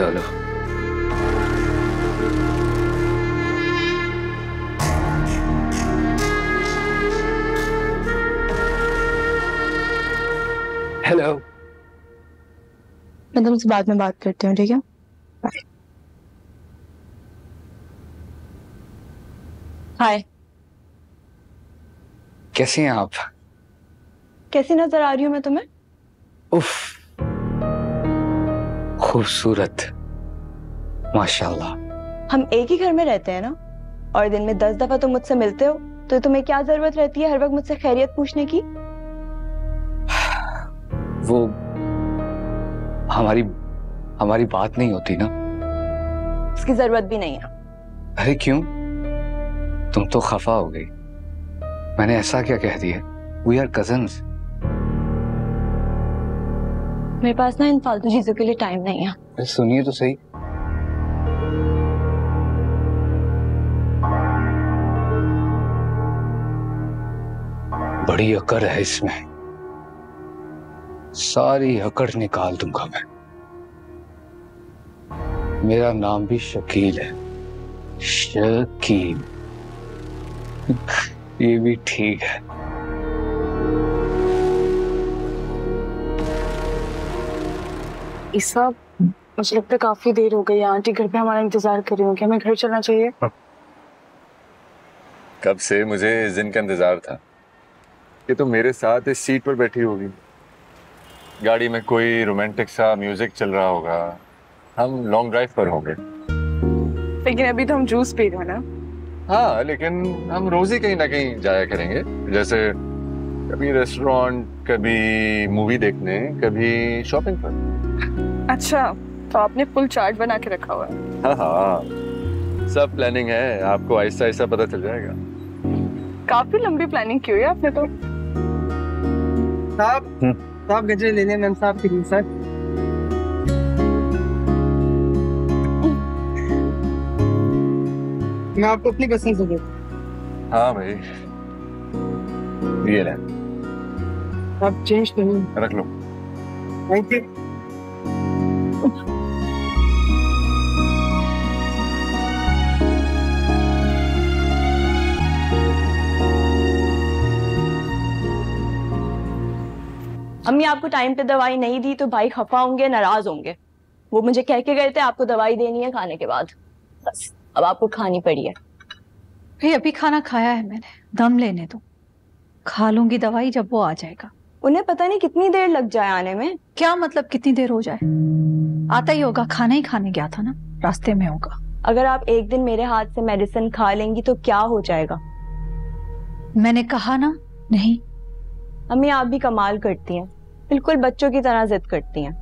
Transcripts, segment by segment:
चलो हेलो। मैं तुमसे बाद में बात करती हूँ, ठीक है? बाय। हाय। कैसी हैं आप? कैसी नजर आ रही हूँ मैं तुम्हें? उफ, खूबसूरत, माशाल्लाह। हम एक ही घर में रहते हैं ना, और दिन में 10 दफा तुम मुझसे मिलते हो, तो तुम्हें क्या जरूरत रहती है हर वक्त मुझसे खैरियत पूछने की? वो हमारी बात नहीं होती ना। इसकी जरूरत भी नहीं है। अरे क्यों? तुम तो खफा हो गई। मैंने ऐसा क्या कह दिया? We are cousins. मेरे पास ना इन फालतू चीजों के लिए टाइम नहीं है। सुनिए तो सही। बड़ी अकड़ है इसमें, सारी अकड़ निकाल दूंगा मैं। मेरा नाम भी शकील है, शकील। ये भी ठीक है। ईसा, मुझे लगता है काफी देर हो गई, आंटी घर पे हमारा इंतजार कर रही होंगी, हमें घर चलना चाहिए। कब से मुझे इस दिन का इंतजार था कि तुम मेरे साथ इस सीट पर बैठी होगी, गाड़ी में कोई रोमांटिक सा म्यूजिक चल रहा होगा, हम लॉन्ग ड्राइव पर होंगे। लेकिन अभी तो हम जूस पी रहे हैं ना। हाँ, लेकिन हम रोज ही कहीं ना कहीं जाया करेंगे, जैसे कभी रेस्टोरेंट, कभी मूवी देखने, कभी शॉपिंग पर। अच्छा, तो आपने फुल चार्ट बना के रखा हुआ है। हाँ हाँ, सब प्लानिंग है, आपको आहिस्ता आहिस्ता पता चल जाएगा। काफी लंबी प्लानिंग की हुई है आपने तो। साहब गजरे लेने मैम साहब के लिए सर। मैं आपको अपनी पसंद से देता। हाँ भाई, ये ले, आप चेंज करिए। रख लो। Thank you. अम्मी आपको टाइम पे दवाई नहीं दी तो भाई खफा होंगे, नाराज होंगे। वो मुझे कह के गए थे आपको दवाई देनी है खाने के बाद, बस अब आपको खानी पड़ी है। भाई अभी खाना खाया है मैंने, दम लेने दो, खा लूंगी दवाई जब वो आ जाएगा। उन्हें पता नहीं कितनी देर लग जाए आने में। क्या मतलब कितनी देर हो जाए? आता ही होगा, खाना ही खाने गया था ना, रास्ते में होगा। अगर आप एक दिन मेरे हाथ से मेडिसिन खा लेंगी तो क्या हो जाएगा? मैंने कहा ना नहीं। अम्मी आप भी कमाल करती हैं, बिल्कुल बच्चों की तरह जिद करती हैं।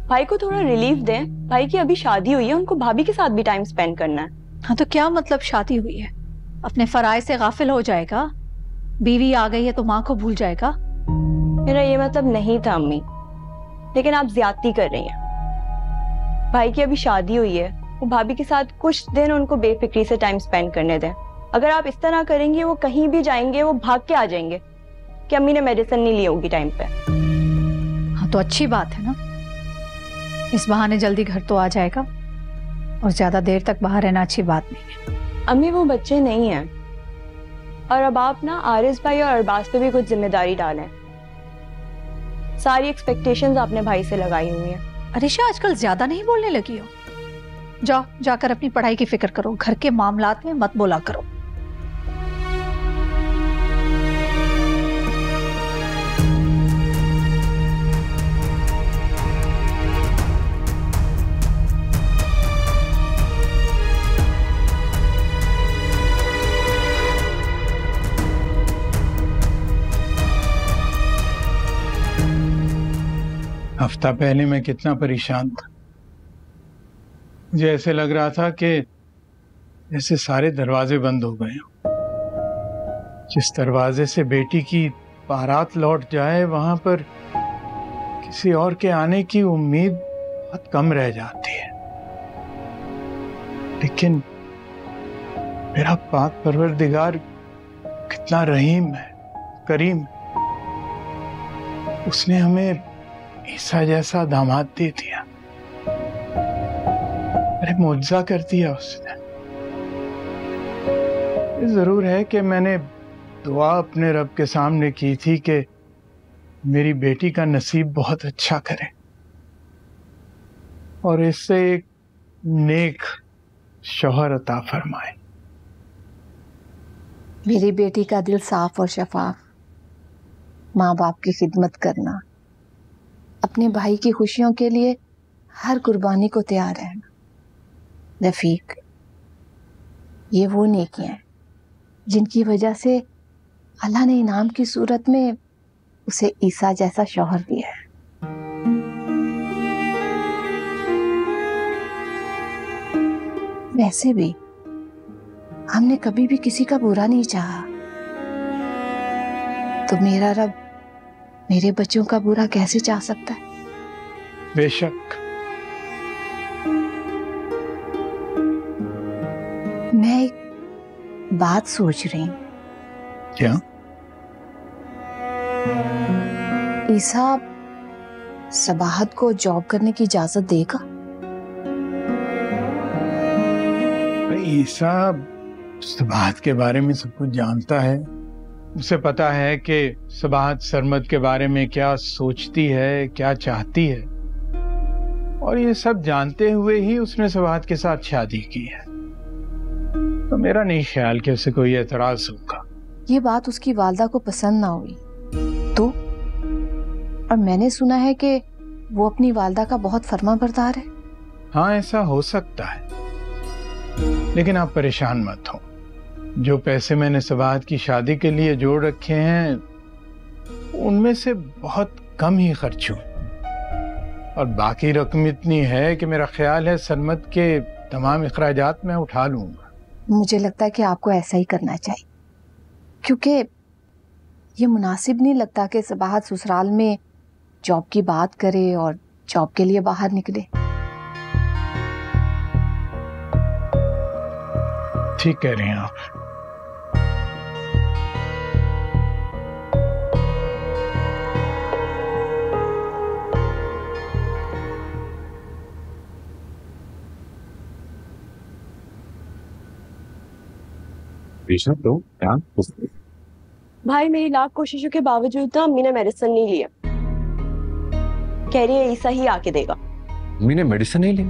भाई को थोड़ा रिलीफ दें, भाई की अभी शादी हुई है, उनको भाभी के साथ भी टाइम स्पेंड करना है। हाँ तो क्या मतलब शादी हुई है, अपने फराइज से गाफिल हो जाएगा? बीवी आ गई है तो माँ को भूल जाएगा? मेरा ये मतलब नहीं था अम्मी, लेकिन आप ज्यादती कर रही हैं। भाई की अभी शादी हुई है, वो भाभी के साथ कुछ दिन उनको बेफिक्री से टाइम स्पेंड करने दें। अगर आप इस तरह करेंगी वो कहीं भी जाएंगे, वो भाग के आ जाएंगे कि अम्मी ने मेडिसिन नहीं ली होगी टाइम पे। हाँ तो अच्छी बात है ना, इस बहाने जल्दी घर तो आ जाएगा, और ज्यादा देर तक बाहर रहना अच्छी बात नहीं है। अम्मी वो बच्चे नहीं हैं, और अब आप ना आरिस भाई और अरबाज पे भी कुछ जिम्मेदारी डालें। सारी एक्सपेक्टेशंस आपने भाई से लगाई हुई हैं। अरिशा आजकल ज्यादा नहीं बोलने लगी हो? जाओ जाकर अपनी पढ़ाई की फिक्र करो, घर के मामलात में मत बोला करो। हफ्ता पहले मैं कितना परेशान था। मुझे ऐसे लग रहा था कि जैसे सारे दरवाजे बंद हो गए हों। जिस दरवाजे से बेटी की बारात लौट जाए वहां पर किसी और के आने की उम्मीद बहुत कम रह जाती है। लेकिन मेरा पाक परवरदिगार कितना रहीम है, करीम। उसने हमें ईसा जैसा दामाद दे दिया। अरे मुआवजा कर दिया उसने। ये जरूर है कि मैंने दुआ अपने रब के सामने की थी कि मेरी बेटी का नसीब बहुत अच्छा करे और इससे एक नेक शौहर अता फरमाए। मेरी बेटी का दिल साफ और शफाफ, माँ बाप की खिदमत करना, अपने भाई की खुशियों के लिए हर कुर्बानी को तैयार रहना। रफीक, ये वो नेकियां हैं जिनकी वजह से अल्लाह ने इनाम की सूरत में उसे ईसा जैसा शौहर दिया है। वैसे भी हमने कभी भी किसी का बुरा नहीं चाहा, तो मेरा रब मेरे बच्चों का बुरा कैसे चाह सकता है? बेशक। मैं एक बात सोच रही हूँ। क्या? ईसा सबाहत को जॉब करने की इजाजत देगा? ईसा सबाहत के बारे में सब कुछ जानता है। उसे पता है कि सबाहत सरमद के बारे में क्या सोचती है, क्या चाहती है, और ये सब जानते हुए ही उसने सबाहत के साथ शादी की है। तो मेरा नहीं ख्याल कि उसे कोई एतराज होगा। ये बात उसकी वालदा को पसंद ना हुई तो? और मैंने सुना है कि वो अपनी वालदा का बहुत फर्माबरदार है। हाँ, ऐसा हो सकता है, लेकिन आप परेशान मत हो। जो पैसे मैंने सबाहत की शादी के लिए जोड़ रखे हैं उनमें से बहुत कम ही खर्च हुए, और बाकी रकम इतनी है कि मेरा ख्याल है सरमद के तमाम अखराजात मैं उठा लूंगा। मुझे लगता है कि आपको ऐसा ही करना चाहिए, क्योंकि ये मुनासिब नहीं लगता कि सबाहत ससुराल में जॉब की बात करे और जॉब के लिए बाहर निकले। ठीक कह रहे हैं आप। तो क्या? भाई मेरी लाख कोशिशों के बावजूद ना अम्मी ने मेडिसिन नहीं लिया। कह रही है ईसा ही आके देगा। अम्मी ने मेडिसिन नहीं ली?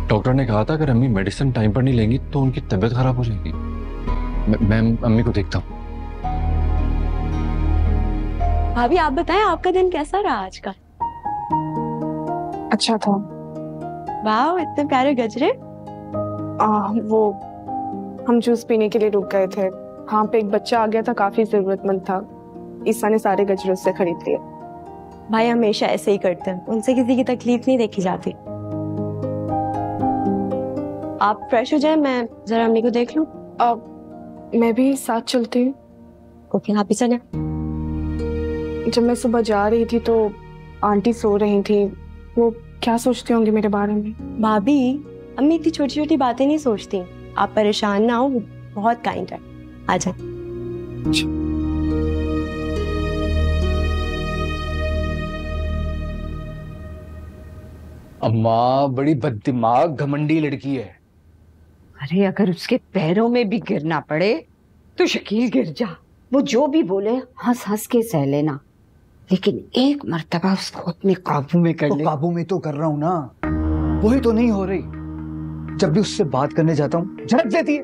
डॉक्टर ने कहा था अगर अम्मी मेडिसिन टाइम पर नहीं लेंगी तो उनकी तबीयत खराब हो जाएगी। मैं अम्मी को देखता हूँ। भाभी आप बताएं आपका दिन कैसा रहा आज का? अच्छा था। वाह, इतने प्यारे गजरे। वो हम जूस पीने के लिए रुक गए थे, वहाँ पे एक बच्चा आ गया था, काफी जरूरतमंद था। ईसा ने सारे गजरे उससे खरीद लिए। भाई हमेशा ऐसे ही करते हैं, उनसे किसी की तकलीफ नहीं देखी जाती। आप फ्रेश हो जाए, मैं जरा अम्मी को देख लूं। मैं भी साथ चलती हूँ। ओके, आप ही चले। जब मैं सुबह जा रही थी तो आंटी सो रही थी, वो क्या सोचती होंगी मेरे बारे में? भाभी अम्मी इतनी छोटी छोटी बातें नहीं सोचती, आप परेशान ना हो, वो बहुत काइंड है। आ जाए। अम्मा बड़ी बददिमाग घमंडी लड़की है। अरे अगर उसके पैरों में भी गिरना पड़े तो शकील गिर जा। वो जो भी बोले हंस हंस के सह लेना, लेकिन एक मर्तबा उसको अपने काबू में कर ले। काबू में तो कर रहा हूँ ना, वही तो नहीं हो रही। जब भी उससे बात करने जाता हूँ झड़क देती है।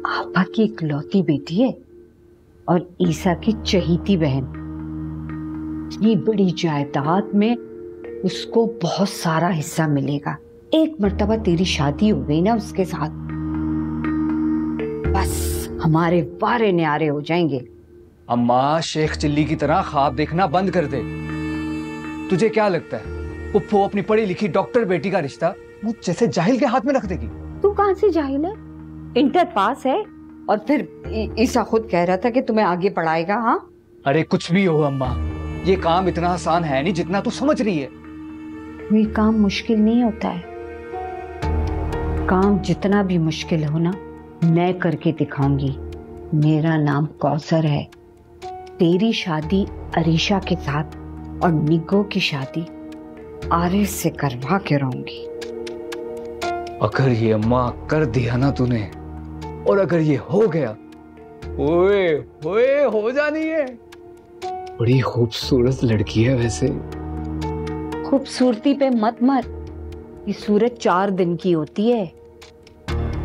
आपा की इकलौती बेटी है और ईसा की चहीती बहन। इतनी बड़ी जायदाद में उसको बहुत सारा हिस्सा मिलेगा। एक मर्तबा तेरी शादी हो गई ना उसके साथ, बस हमारे वारे न्यारे हो जाएंगे। अम्मा शेख चिल्ली की तरह ख्वाब देखना बंद कर दे। तुझे क्या लगता है पुप्पो अपनी पढ़ी लिखी डॉक्टर बेटी का रिश्ता वो जैसे जाहिल के हाथ में रख देगी? तू कहाँ से जाहिल है? इंटर पास है और फिर ईसा खुद कह रहा था कि तुम्हें आगे पढ़ाएगा। हाँ, अरे कुछ भी हो अम्मा, ये काम इतना आसान है नहीं जितना तू समझ रही है। ये काम मुश्किल नहीं होता है। काम जितना भी मुश्किल हो ना, मैं करके दिखाऊंगी। मेरा नाम कौसर है। तेरी शादी अरीशा के साथ और निग्गो की शादी आरिस से करवा के रहूंगी। अगर ये अम्मा कर दिया ना तूने, और अगर ये हो गया, ओए ओए हो जानी है। बड़ी खूबसूरत लड़की है वैसे। खूबसूरती पे मत मर, ये सूरत 4 दिन की होती है।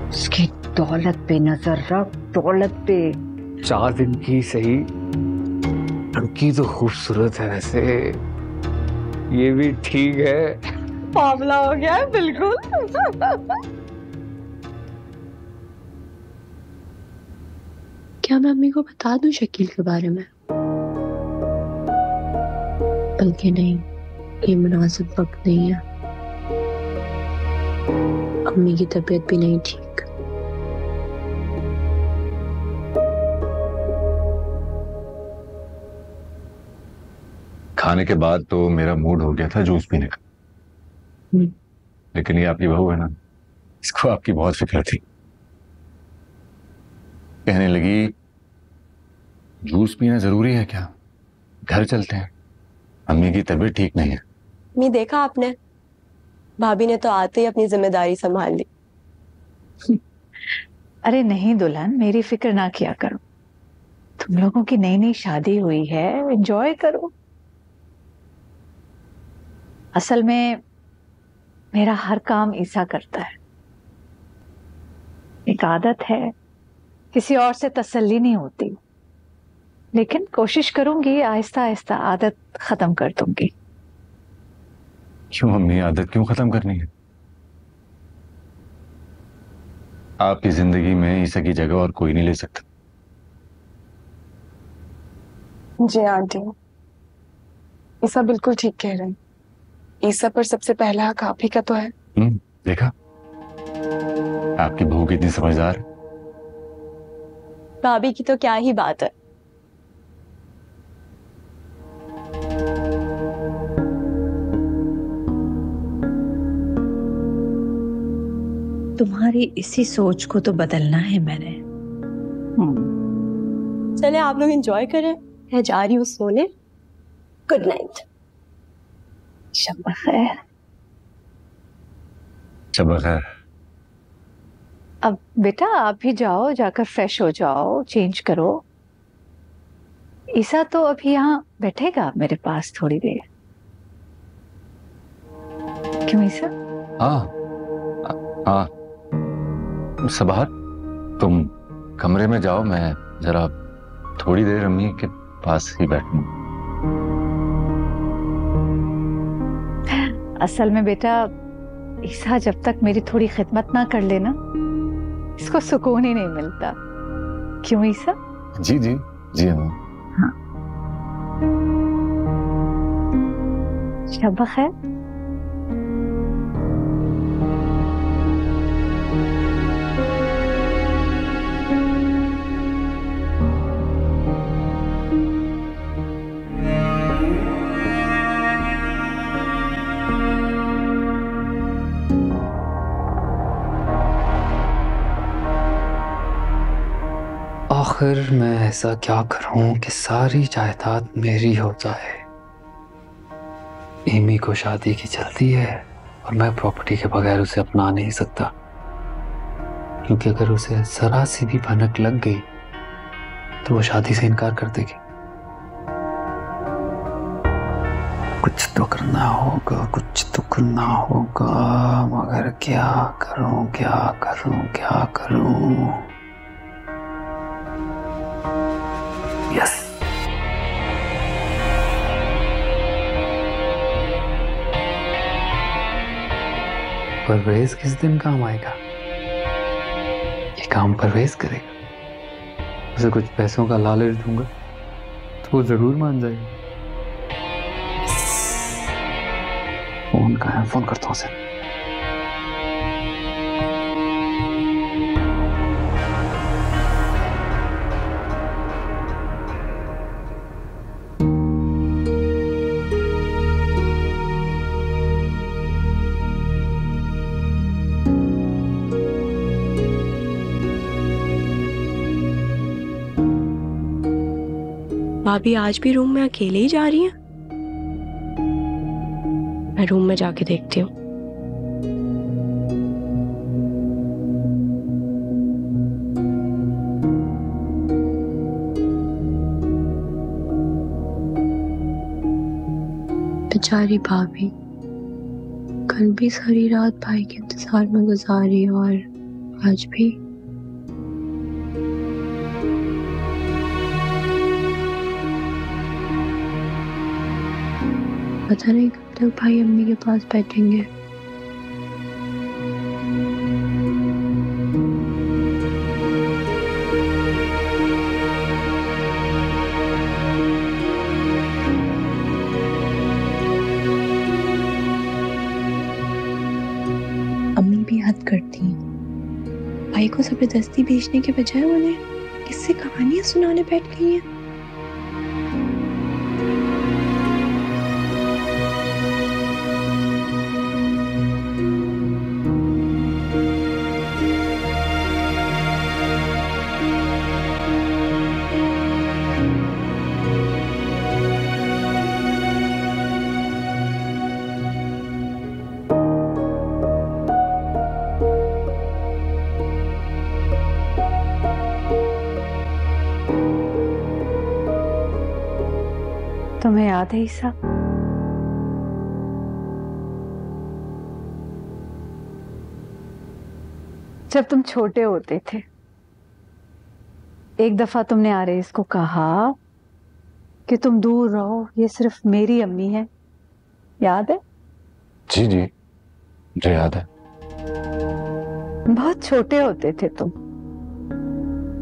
उसकी दौलत पे नजर रख, दौलत पे। 4 दिन की सही, लड़की तो खूबसूरत है वैसे। ये भी ठीक है। मामला हो गया है बिल्कुल। क्या मैं अम्मी को बता दूं शकील के बारे में? बल्कि नहीं, ये मुनासिब वक्त नहीं है। अम्मी की तबीयत भी नहीं ठीक। खाने के बाद तो मेरा मूड हो गया था जूस पीने का, लेकिन ये आपकी बहू है ना, इसको आपकी बहुत फिक्र थी। कहने लगी जूस पीना जरूरी है क्या, घर चलते हैं, अम्मी की तबीयत ठीक नहीं है। मैं देखा आपने, भाभी ने तो आते ही अपनी जिम्मेदारी संभाल ली। अरे नहीं दुल्हन, मेरी फिक्र ना किया करो। तुम लोगों की नई नई शादी हुई है, एंजॉय करो। असल में मेरा हर काम ईसा करता है, एक आदत है, किसी और से तसल्ली नहीं होती, लेकिन कोशिश करूंगी आहिस्ता आहिस्ता आदत खत्म कर दूंगी। क्यों अम्मी, आदत क्यों खत्म करनी है? आपकी जिंदगी में ईसा की जगह और कोई नहीं ले सकता। जी आंटी, ईसा बिल्कुल ठीक कह रहे हैं। ईसा पर सबसे पहला हक आप ही का तो है। देखा आपकी बहू कितनी समझदार। भाभी की तो क्या ही बात है। तुम्हारी इसी सोच को तो बदलना है मैंने। चले आप लोग एंजॉय करें, मैं जा रही हूँ सोने। Good night. शब खैर। शब खैर। अब बेटा आप भी जाओ, जाकर फ्रेश हो जाओ, चेंज करो। ईसा तो अभी यहाँ बैठेगा मेरे पास थोड़ी देर। क्यों ईसा? हाँ हाँ, सबाहत तुम कमरे में जाओ, मैं जरा थोड़ी देर अम्मी के पास ही बैठूं। असल में बेटा ईसा जब तक मेरी थोड़ी खिदमत ना कर लेना, इसको सुकून ही नहीं मिलता। क्यों ईसा? जी जी जी अम्मी। हाँ। शब खैर। आखिर मैं ऐसा क्या करूं कि सारी जायदाद मेरी हो जाए। एमी को शादी की जल्दी है और मैं प्रॉपर्टी के बगैर उसे अपना नहीं सकता, क्योंकि अगर उसे जरा सी भी भनक लग गई तो वो शादी से इनकार कर देगी। कुछ तो करना होगा, कुछ तो करना होगा, मगर क्या करूं क्या करूं क्या करूं। यस, परवेज किस दिन काम आएगा? ये काम परवेज करेगा। उसे कुछ पैसों का लालच दूंगा तो वो जरूर मान जाएगा। फोन का है, फोन करता हूँ उसे। भाभी आज भी रूम में अकेले ही जा रही हैं? मैं रूम में जाके देखती हूँ। बेचारी भाभी कल भी सारी रात भाई के इंतजार में गुजारी और आज भी। पता नहीं कब तक भाई अम्मी के पास बैठेंगे। अम्मी भी हद करती हैं। भाई को जबरदस्ती भेजने के बजाय उन्हें किससे कहानियां सुनाने बैठ गई हैं। तुम्हें याद है ईसा? जब तुम छोटे होते थे, एक दफा तुमने आरेस को कहा कि तुम दूर रहो, ये सिर्फ मेरी अम्मी है। याद है? जी जी मुझे याद है। बहुत छोटे होते थे तुम,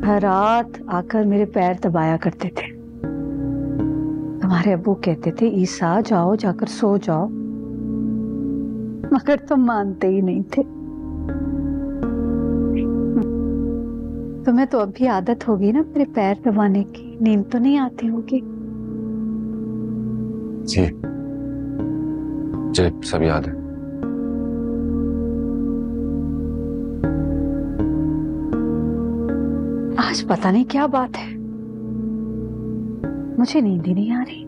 हर रात आकर मेरे पैर दबाया करते थे। तुम्हारे अब्बू कहते थे ईसा जाओ, जाकर सो जाओ, मगर तुम मानते ही नहीं थे। तुम्हें तो अभी आदत होगी ना मेरे पैर दबाने की, नींद तो नहीं आती होगी? जी मुझे सब याद है। आज पता नहीं क्या बात है, मुझे नींद ही नहीं आ रही।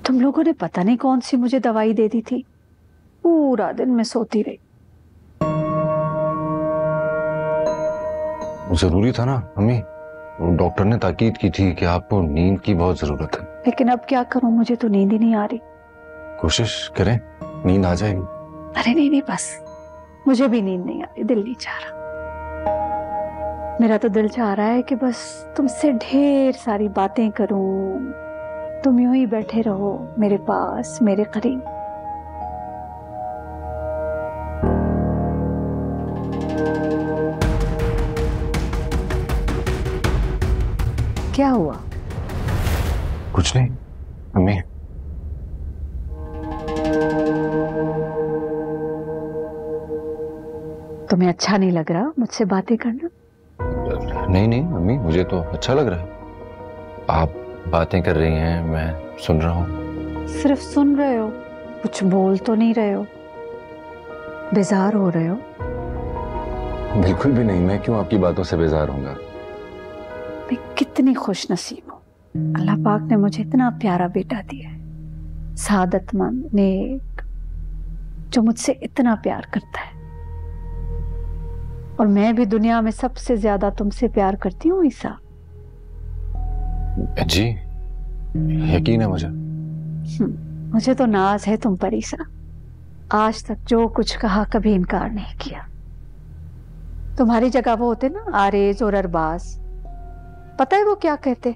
तुम लोगों ने पता नहीं कौन सी मुझे दवाई दे दी थी, पूरा दिन मैं सोती रही। जरूरी था ना अम्मी, डॉक्टर ने ताकीद की थी कि आपको नींद की बहुत जरूरत है। लेकिन अब क्या करूं, मुझे तो नींद ही नहीं आ रही। कोशिश करें, नींद आ जाएगी। अरे नहीं नहीं, बस मुझे भी नींद नहीं आ रही, दिल नहीं चाह रहा। मेरा तो दिल चाह रहा है कि बस तुमसे ढेर सारी बातें करूं, तुम यूं ही बैठे रहो मेरे पास, मेरे करीब। क्या हुआ? कुछ नहीं अम्मी। तुम्हें अच्छा नहीं लग रहा मुझसे बातें करना? नहीं नहीं अम्मी, मुझे तो अच्छा लग रहा है। आप बातें कर रही हैं, मैं सुन रहा हूँ। सिर्फ सुन रहे हो, कुछ बोल तो नहीं रहे हो? बेजार हो रहे हो? बिल्कुल भी नहीं, मैं क्यों आपकी बातों से बेजार होऊंगा। मैं कितनी खुश नसीब हूँ, अल्लाह पाक ने मुझे इतना प्यारा बेटा दिया है। सादतमंद, नेक, जो मुझसे इतना प्यार करता है। और मैं भी दुनिया में सबसे ज्यादा तुमसे प्यार करती हूँ ईसा। जी, यकीन है मुझे। मुझे तो नाज है तुम पर ईसा। आज तक जो कुछ कहा कभी इनकार नहीं किया। तुम्हारी जगह वो होते ना आरेज और अरबाज, पता है वो क्या कहते?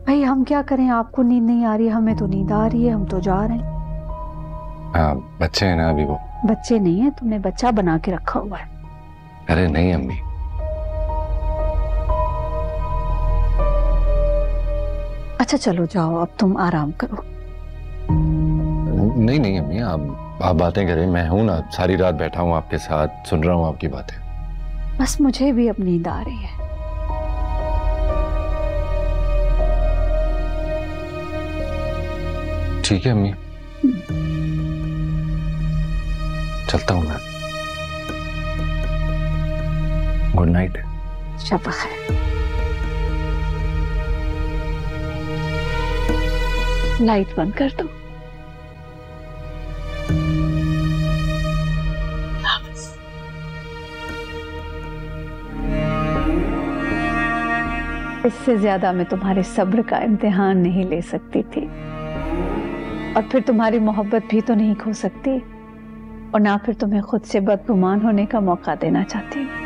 भाई हम क्या करें, आपको नींद नहीं आ रही, हमें तो नींद आ रही है, हम तो जा रहे हैं। हाँ, बच्चे हैं ना अभी वो। बच्चे नहीं है, तुमने बच्चा बना के रखा हुआ है। अरे नहीं अम्मी, अच्छा चलो जाओ, अब तुम आराम करो। नहीं नहीं अम्मी, आप बातें करें। मैं हूं ना, सारी रात बैठा हूं आपके साथ, सुन रहा हूं आपकी बातें। बस मुझे भी अब नींद आ रही है। ठीक है अम्मी, चलता हूं मैं। Good night. शब खैर। लाइट बंद कर दो। इससे ज्यादा मैं तुम्हारे सब्र का इम्तिहान नहीं ले सकती थी, और फिर तुम्हारी मोहब्बत भी तो नहीं खो सकती, और ना फिर तुम्हें खुद से बदगुमान होने का मौका देना चाहती हूँ।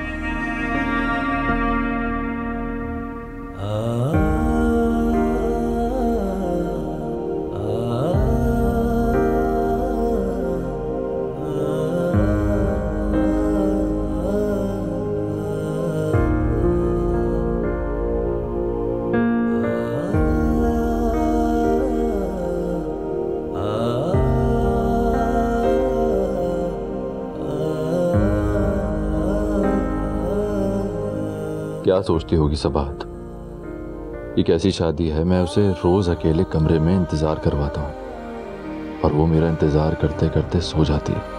क्या सोचती होगी सबात? ये कैसी शादी है? मैं उसे रोज अकेले कमरे में इंतजार करवाता हूँ और वो मेरा इंतजार करते करते सो जाती है।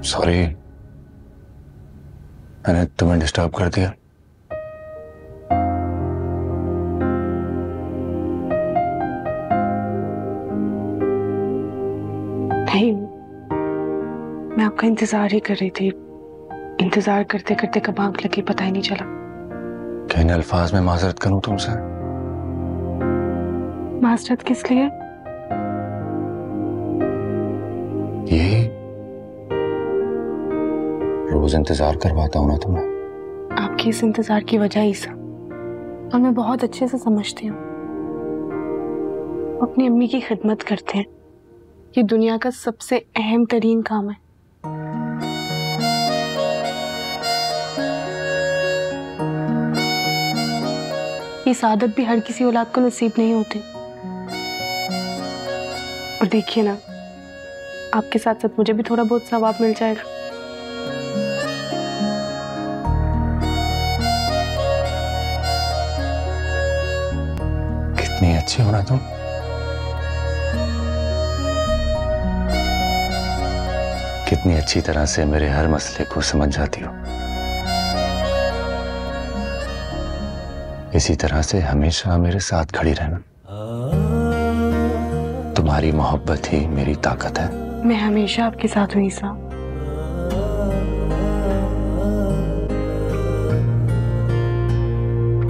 सॉरी, मैंने तुम्हें डिस्टर्ब कर दिया। नहीं, मैं आपका इंतजार ही कर रही थी। इंतजार करते करते कब आंख लगी पता ही नहीं चला। किन अल्फाज में माजरत करूं तुमसे? माजरत किस लिए? यही रोज इंतजार करवाता हूं ना तुम्हें। आपकी इस इंतजार की वजह ईसा, और मैं बहुत अच्छे से समझती हूँ। अपनी अम्मी की खिदमत करते हैं, ये दुनिया का सबसे अहम तरीन काम है। ये सादत भी हर किसी औलाद को नसीब नहीं होती। और देखिए ना, आपके साथ साथ मुझे भी थोड़ा बहुत सवाब मिल जाएगा। कितनी अच्छी हो ना तुम। कितनी अच्छी तरह से मेरे हर मसले को समझ जाती हो। इसी तरह से हमेशा मेरे साथ खड़ी रहना। तुम्हारी मोहब्बत ही मेरी ताकत है। मैं हमेशा आपके साथ हूँ ईसा।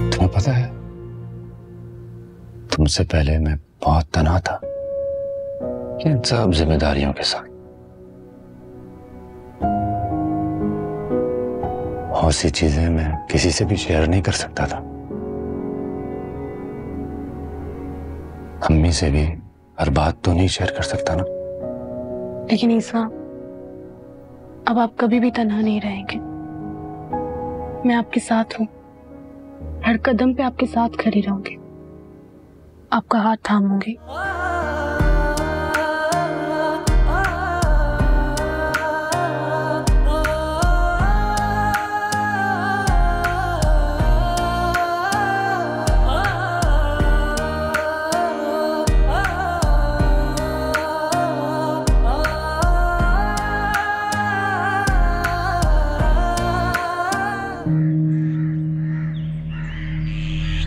तुम्हें पता है, तुमसे पहले मैं बहुत तन्हा था, इन सब जिम्मेदारियों के साथ। बहुत सी चीजें मैं किसी से भी शेयर नहीं कर सकता था। अम्मी से भी हर बात तो नहीं शेयर कर सकता ना। लेकिन ईसा, अब आप कभी भी तन्हा नहीं रहेंगे। मैं आपके साथ हूँ, हर कदम पे आपके साथ खड़ी रहूंगी, आपका हाथ थामूंगी।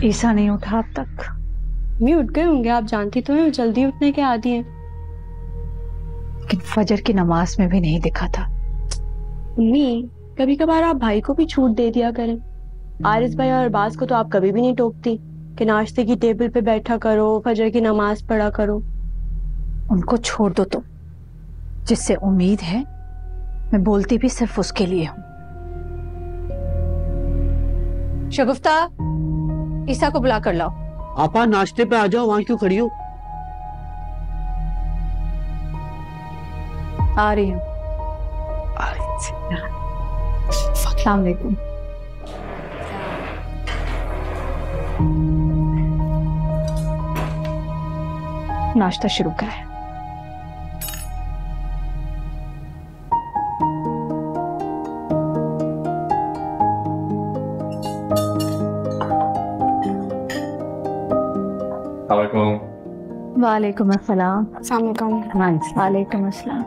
ईसा नहीं उठा अब तक। मैं उठ गए होंगे, आप जानती तो हैं जल्दी उठने के आदी हैं। लेकिन फजर की नमाज में भी नहीं दिखा था। मम्मी, कभी कभार आप भाई को भी छूट दे दिया करें। आरिस भाई और अरबाज को तो आप कभी भी नहीं टोकती कि नाश्ते की टेबल पे बैठा करो, फजर की नमाज पढ़ा करो। उनको छोड़ दो तुम। जिससे उम्मीद है, मैं बोलती भी सिर्फ उसके लिए हूं। शगुफ्ता, ईसा को बुला कर लाओ। आपा नाश्ते पे आ जाओ, वहां क्यों खड़ी हो? आ रही हूँ। अस्सलाम वालेकुम। नाश्ता शुरू करें। वालेकुम अस्सलाम। वालेकुम अस्सलाम।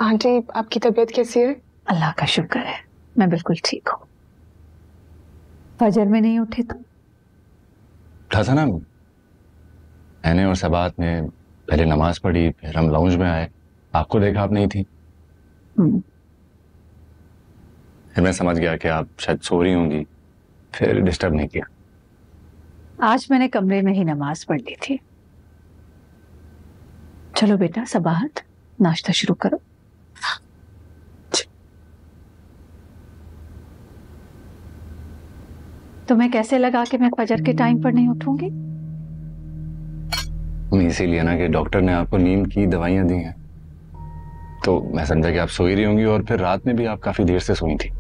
आंटी, आपकी तबीयत कैसी है? अल्लाह का शुक्र है, मैं बिल्कुल ठीक हूँ। फजर में नहीं उठे तुम? उठा था ना मैंने और सबात ने। पहले नमाज पढ़ी, फिर हम लाउंज में आए, आपको देखा, आप नहीं थी। फिर मैं समझ गया कि आप शायद सो रही होंगी, फिर डिस्टर्ब नहीं किया। आज मैंने कमरे में ही नमाज पढ़ ली थी। चलो बेटा सबाहत, नाश्ता शुरू करो। तुम्हें कैसे लगा कि मैं फजर के टाइम पर नहीं उठूंगी? इसीलिए ना कि डॉक्टर ने आपको नींद की दवाइयां दी हैं, तो मैं समझा कि आप सोई रही होंगी, और फिर रात में भी आप काफी देर से सोई थी।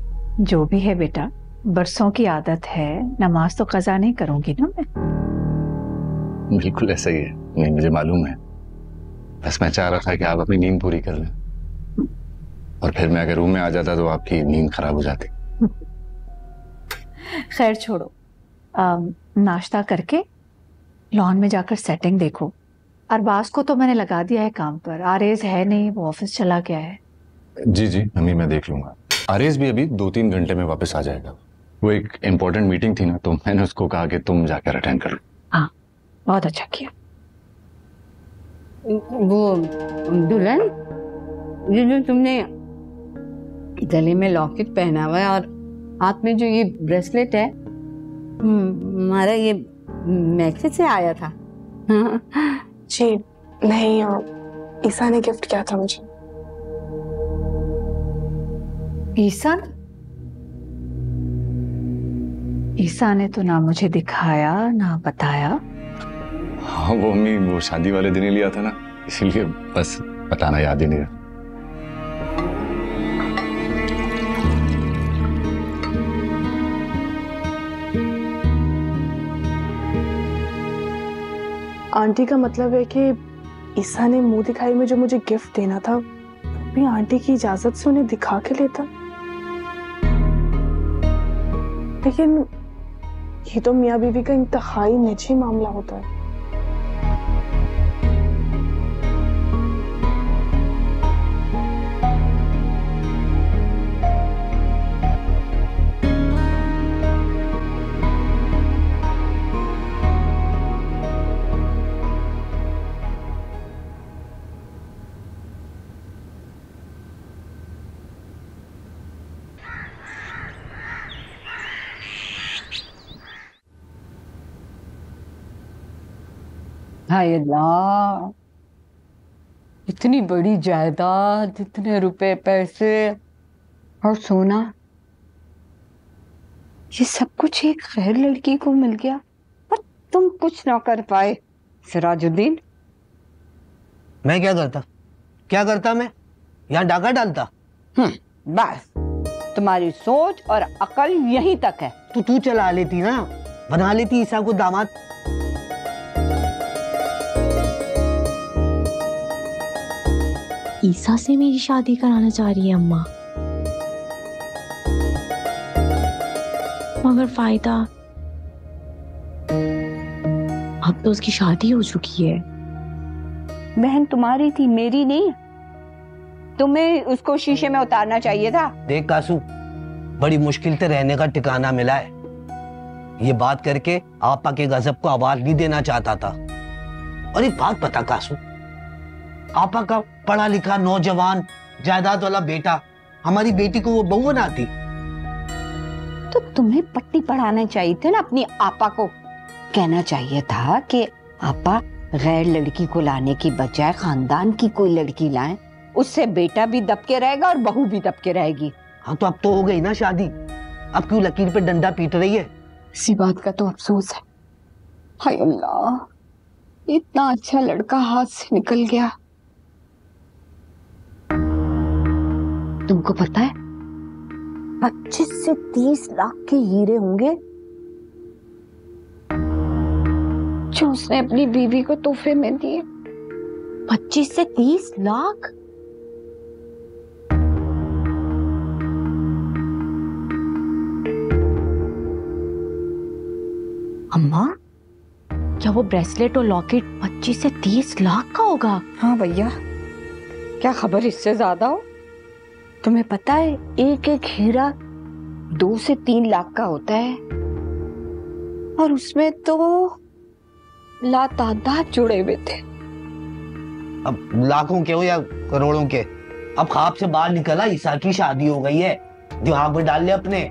जो भी है बेटा, बरसों की आदत है, नमाज तो कज़ा नहीं करूंगी ना मैं। बिल्कुल ऐसा ही है, नहीं मुझे मालूम है। बस मैं चाह रहा था कि आप अपनी नींद पूरी कर लें, और फिर मैं अगर रूम में आ जाता तो आपकी नींद खराब हो जाती। खैर छोड़ो, नाश्ता करके लॉन में जाकर सेटिंग देखो। अरबाज को तो मैंने लगा दिया है काम पर, आरेज है नहीं, वो ऑफिस चला गया है। जी जी अम्मी, मैं देख लूंगा। आरेज भी अभी 2-3 घंटे में वापस आ जाएगा। वो एक इम्पोर्टेंट मीटिंग थी ना, तो मैंने उसको कहा कि तुम जाकर अटेंड कर लो। हाँ, बहुत अच्छा किया। वो दुल्हन, ये जो तुमने गले में लॉकेट पहना हुआ है और हाथ में जो ये ब्रेसलेट है, हमारा ये मैक्सिस से आया था। जी नहीं, ईसा ने गिफ्ट किया था मुझे। ईसा? ईसा ने तो ना मुझे दिखाया ना बताया। हाँ वो अम्मी, वो शादी वाले दिन ही लिया था ना, इसीलिए बस बताना याद ही नहीं रहा। आंटी का मतलब है कि ईसा ने मुंह दिखाई में जो मुझे गिफ्ट देना था, भी आंटी की इजाजत से उन्हें दिखा के लेता। लेकिन ये तो मियाँ बीवी का इंतहाई निजी मामला होता है। हाय अल्लाह, इतनी बड़ी जायदाद, इतने रुपए पैसे और सोना, ये सब कुछ एक गैर लड़की को मिल गया और तुम कुछ ना कर पाए। सिराजुद्दीन, मैं क्या करता मैं यहाँ डाका डालता। बस तुम्हारी सोच और अकल यहीं तक है। तो तू चला लेती ना, बना लेती ईसा को दामाद। ईसा से मेरी शादी कराना चाह रही है अम्मा, मगर फायदा, अब तो उसकी शादी हो चुकी है। बहन तुम्हारी थी, मेरी नहीं। तुम्हें उसको शीशे में उतारना चाहिए था। देख कासू, बड़ी मुश्किल से रहने का ठिकाना मिला है। ये बात करके आपा के गजब को आवाज नहीं देना चाहता था। और एक बात बता कासू, आपा का पढ़ा लिखा नौजवान जायदाद वाला बेटा हमारी बेटी को वो बहू बनाती। तो तुम्हें पट्टी पढ़ाना चाहिए थे ना अपनी आपा को। कहना चाहिए था कि आपा गैर लड़की को लाने की बजाय खानदान की कोई लड़की लाएं, उससे बेटा भी दबके रहेगा और बहू भी दबके रहेगी। हाँ तो अब तो हो गई ना शादी, अब क्यों लकीर पे डंडा पीट रही है? इसी बात का तो अफसोस है। हाय अल्लाह, इतना अच्छा लड़का हाथ से निकल गया। तुमको पता है 25 से 30 लाख के हीरे होंगे जो उसने अपनी बीवी को तोहफे में दिए। 25 से 30 लाख? अम्मा, क्या वो ब्रेसलेट और लॉकेट 25 से 30 लाख का होगा? हाँ भैया, क्या खबर इससे ज्यादा हो। तुम्हें पता है एक एक हीरा 2 से 3 लाख का होता है और उसमें तो लातादाद जुड़े हुए थे। अब लाखों के हो या करोड़ों के, अब ख्वाब से बाहर निकला ईसा की शादी हो गई है, दिमाग में डाल ले अपने।